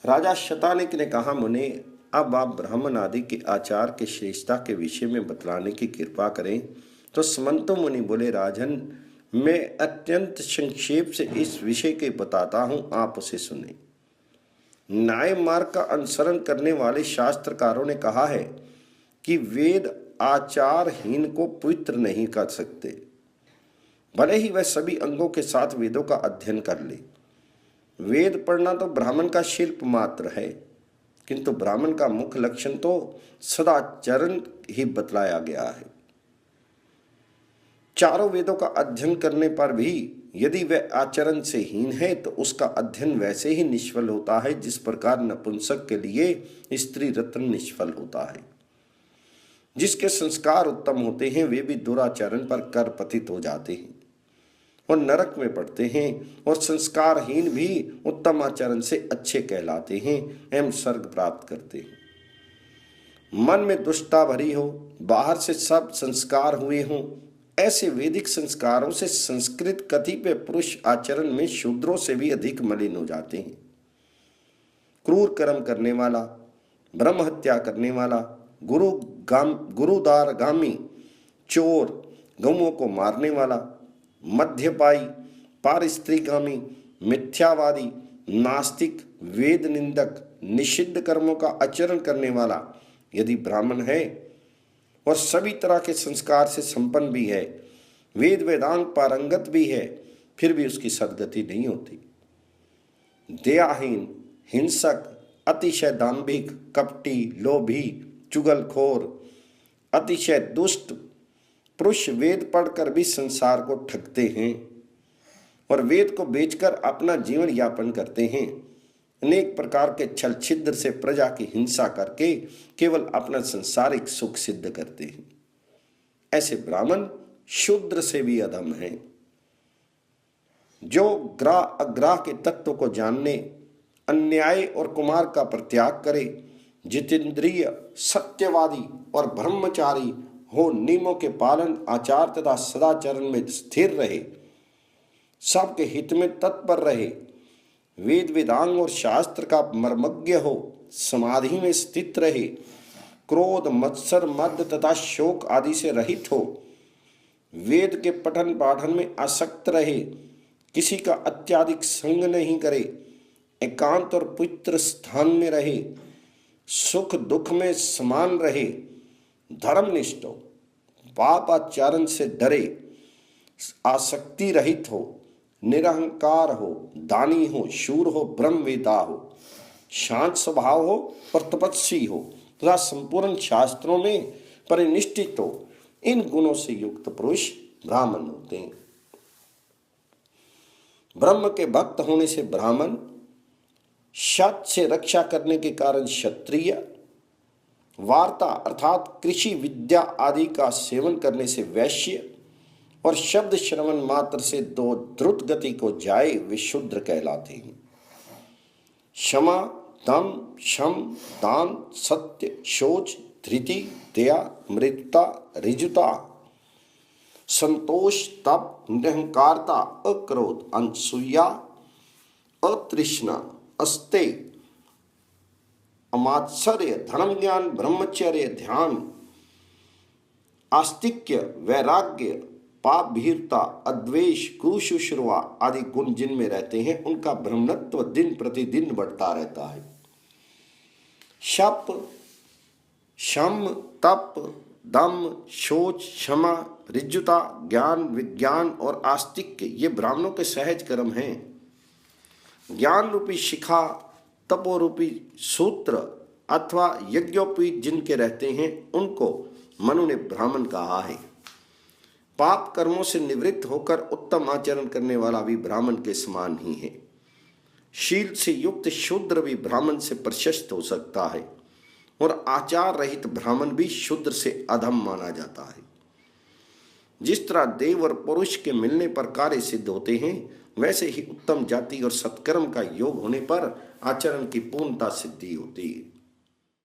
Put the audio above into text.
राजा शतानिक ने कहा, मुने, अब आप ब्राह्मण आदि के आचार के श्रेष्ठता के विषय में बतलाने की कृपा करें। तो समंतो मुनि बोले, राजन, मैं अत्यंत संक्षेप से इस विषय के बताता हूँ, आप उसे सुने। न्याय मार्ग का अनुसरण करने वाले शास्त्रकारों ने कहा है कि वेद आचारहीन को पवित्र नहीं कर सकते, भले ही वह सभी अंगों के साथ वेदों का अध्ययन कर ले। वेद पढ़ना तो ब्राह्मण का शिल्प मात्र है, किंतु ब्राह्मण का मुख्य लक्षण तो सदाचरण ही बतलाया गया है। चारों वेदों का अध्ययन करने पर भी यदि वह आचरण से हीन है तो उसका अध्ययन वैसे ही निष्फल होता है जिस प्रकार नपुंसक के लिए स्त्री रत्न निष्फल होता है। जिसके संस्कार उत्तम होते हैं वे भी दुराचरण पर कर पतित हो जाते हैं और नरक में पड़ते हैं, और संस्कारहीन भी उत्तम आचरण से अच्छे कहलाते हैं एवं स्वर्ग प्राप्त करते हैं। मन में दुष्टता भरी हो, बाहर से सब संस्कार हुए हों, ऐसे वैदिक संस्कारों से संस्कृत कतिपय पुरुष आचरण में शूद्रों से भी अधिक मलिन हो जाते हैं। क्रूर कर्म करने वाला, ब्रह्म हत्या करने वाला, गुरुदारगामी, चोर, गौओं को मारने वाला, मध्यपाई, पारस्त्रीगामी, मिथ्यावादी, नास्तिक, वेद निंदक, निषिद्ध कर्मों का आचरण करने वाला यदि ब्राह्मण है और सभी तरह के संस्कार से संपन्न भी है, वेद वेदांग पारंगत भी है, फिर भी उसकी सद्गति नहीं होती। दयाहीन, हिंसक, अतिशय दाम्भिक, कपटी, लोभी, चुगलखोर, अतिशय दुष्ट पुरुष वेद पढ़कर भी संसार को ठगते हैं और वेद को बेचकर अपना जीवन यापन करते हैं। अनेक प्रकार के छल छिद्र से प्रजा की हिंसा करके केवल अपना संसारिक सुख सिद्ध करते हैं। ऐसे ब्राह्मण शूद्र से भी अधम हैं। जो ग्राह अग्राह के तत्व को जानने, अन्याय और कुमार का परित्याग करे, जितेंद्रिय, सत्यवादी और ब्रह्मचारी हो, नियमों के पालन, आचार तथा सदाचरण में स्थिर रहे, सबके हित में तत्पर रहे, वेद वेदांग और शास्त्र का मर्मज्ञ हो, समाधि में स्थित रहे, क्रोध, मत्सर, मद तथा शोक आदि से रहित हो, वेद के पठन पाठन में आसक्त रहे, किसी का अत्याधिक संग नहीं करे, एकांत और पवित्र स्थान में रहे, सुख दुख में समान रहे, धर्मनिष्ठ हो, पाप आचरण से डरे, आसक्ति रहित हो, निरहंकार हो, दानी हो, शूर हो, ब्रह्मवेदा हो, शांत स्वभाव हो और तपस्वी हो तथा संपूर्ण शास्त्रों में परिनिष्ठित हो, इन गुणों से युक्त पुरुष ब्राह्मण होते हैं। ब्रह्म के भक्त होने से ब्राह्मण, सत से रक्षा करने के कारण क्षत्रिय, वार्ता अर्थात कृषि विद्या आदि का सेवन करने से वैश्य और शब्द श्रवण मात्र से दो द्रुत गति को जाए वे शूद्र कहलाते हैं। क्षमा, दम, शम, दान, सत्य, शौच, धृति, दया, मृदुता, ऋजुता, संतोष, तप, निरहंकारता, अक्रोध, अनसूया, अतृष्णा, अस्तेय, अमात्सर्य, धर्म ज्ञान, ब्रह्मचर्य, ध्यान, आस्तिक्य, वैराग्य, पाप भीरता, अद्वेष, कुशुश्रुवा आदि गुण जिनमें रहते हैं उनका ब्रह्मत्व दिन प्रतिदिन बढ़ता रहता है। शप, शम, तप, दम, शौच, क्षमा, ऋजुता, ज्ञान, विज्ञान और आस्तिक्य ये ब्राह्मणों के सहज कर्म हैं। ज्ञान रूपी शिखा, तपोरूपी सूत्र अथवा यज्ञोपीत जिनके रहते हैं उनको मनु ने ब्राह्मण कहा है। पाप कर्मों से निवृत्त होकर उत्तम आचरण करने वाला भी ब्राह्मण के समान ही है। शील से युक्त शूद्र भी ब्राह्मण से प्रशस्त हो सकता है और आचार रहित ब्राह्मण भी शूद्र से अधम माना जाता है। जिस तरह देव और पुरुष के मिलने पर कार्य सिद्ध होते हैं, वैसे ही उत्तम जाति और सत्कर्म का योग होने पर आचरण की पूर्णता सिद्धि होती है।